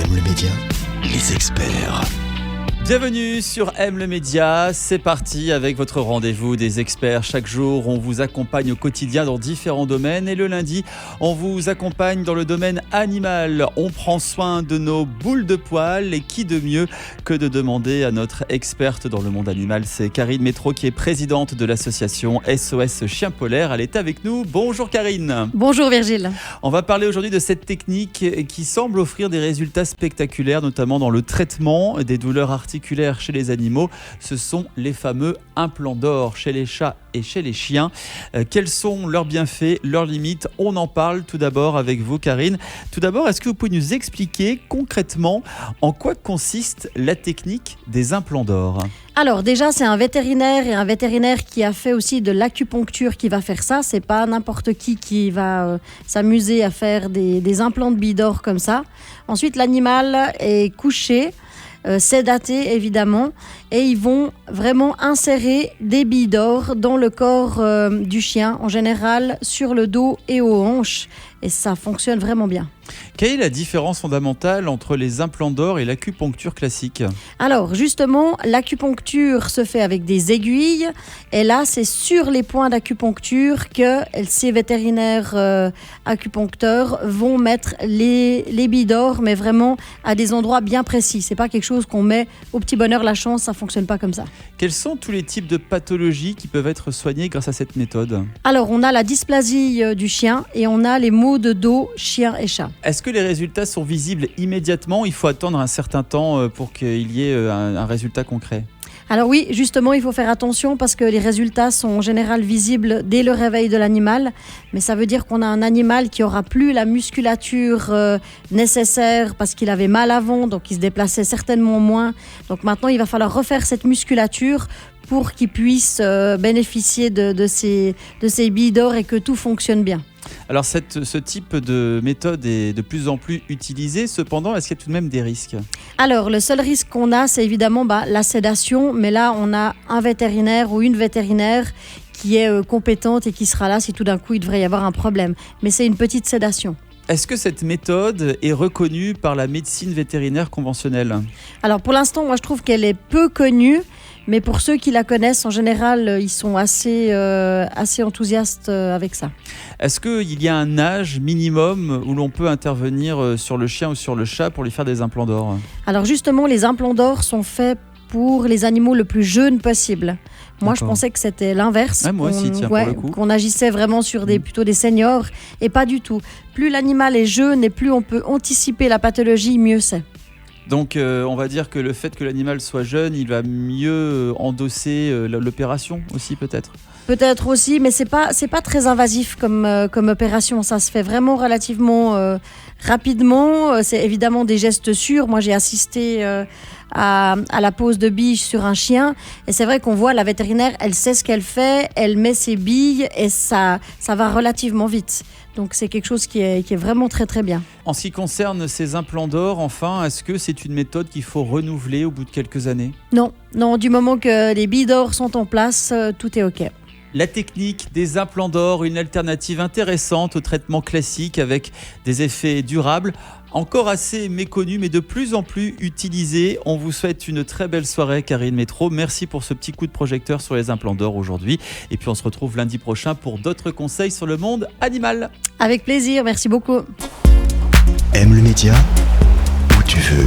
Aime le média, les experts. Bienvenue sur Aime le Média, c'est parti avec votre rendez-vous des experts. Chaque jour, on vous accompagne au quotidien dans différents domaines et le lundi, on vous accompagne dans le domaine animal. On prend soin de nos boules de poils et qui de mieux que de demander à notre experte dans le monde animal, c'est Karine Métro qui est présidente de l'association SOS Chien Polaire. Elle est avec nous. Bonjour Karine. Bonjour Virgile. On va parler aujourd'hui de cette technique qui semble offrir des résultats spectaculaires, notamment dans le traitement des douleurs articulaires chez les animaux. Ce sont les fameux implants d'or chez les chats et chez les chiens. Quels sont leurs bienfaits, leurs limites? On en parle tout d'abord avec vous Karine. Tout d'abord, est-ce que vous pouvez nous expliquer concrètement en quoi consiste la technique des implants d'or? Alors déjà, c'est un vétérinaire qui a fait aussi de l'acupuncture qui va faire ça. C'est pas n'importe qui va s'amuser à faire des implants de billes d'or comme ça. Ensuite, l'animal est couché, sédaté évidemment, et ils vont vraiment insérer des billes d'or dans le corps du chien, en général sur le dos et aux hanches, et ça fonctionne vraiment bien. Quelle est la différence fondamentale entre les implants d'or et l'acupuncture classique? Alors justement, l'acupuncture se fait avec des aiguilles, et là c'est sur les points d'acupuncture que ces vétérinaires acupuncteurs vont mettre les billes d'or, mais vraiment à des endroits bien précis. C'est pas quelque chose qu'on met au petit bonheur la chance, ça fonctionne pas comme ça. Quels sont tous les types de pathologies qui peuvent être soignées grâce à cette méthode? Alors on a la dysplasie du chien et on a les maux de dos chien et chat. Est-ce que les résultats sont visibles immédiatement? Il faut attendre un certain temps pour qu'il y ait un résultat concret? Alors oui, justement, il faut faire attention parce que les résultats sont en général visibles dès le réveil de l'animal. Mais ça veut dire qu'on a un animal qui aura plus la musculature nécessaire parce qu'il avait mal avant, donc il se déplaçait certainement moins. Donc maintenant, il va falloir refaire cette musculature pour qu'il puisse bénéficier de ces billes d'or et que tout fonctionne bien. Alors ce type de méthode est de plus en plus utilisé, cependant est-ce qu'il y a tout de même des risques? Alors le seul risque qu'on a, c'est évidemment la sédation, mais là on a un vétérinaire ou une vétérinaire qui est compétente et qui sera là si tout d'un coup il devrait y avoir un problème, mais c'est une petite sédation. Est-ce que cette méthode est reconnue par la médecine vétérinaire conventionnelle? Alors pour l'instant, moi je trouve qu'elle est peu connue, mais pour ceux qui la connaissent, en général, ils sont assez enthousiastes avec ça. Est-ce qu'il y a un âge minimum où l'on peut intervenir sur le chien ou sur le chat pour lui faire des implants d'or? Alors justement, les implants d'or sont faits pour les animaux le plus jeunes possible. Moi, je pensais que c'était l'inverse. Ouais, moi aussi, tiens, pour le coup. Qu'on agissait vraiment sur plutôt des seniors, et pas du tout. Plus l'animal est jeune et plus on peut anticiper la pathologie, mieux c'est. Donc on va dire que le fait que l'animal soit jeune, il va mieux endosser l'opération aussi peut-être? Peut-être aussi, mais c'est pas très invasif comme opération. Ça se fait vraiment relativement rapidement. C'est évidemment des gestes sûrs. Moi, j'ai assisté à la pose de billes sur un chien, et c'est vrai qu'on voit la vétérinaire, elle sait ce qu'elle fait, elle met ses billes et ça va relativement vite. Donc c'est quelque chose qui est vraiment très très bien. En ce qui concerne ces implants d'or, enfin, est-ce que c'est une méthode qu'il faut renouveler au bout de quelques années? Non, du moment que les billes d'or sont en place, tout est OK. La technique des implants d'or, une alternative intéressante au traitement classique avec des effets durables, encore assez méconnus mais de plus en plus utilisés. On vous souhaite une très belle soirée Karine Métro. Merci pour ce petit coup de projecteur sur les implants d'or aujourd'hui. Et puis on se retrouve lundi prochain pour d'autres conseils sur le monde animal. Avec plaisir, merci beaucoup. Aime le média où tu veux.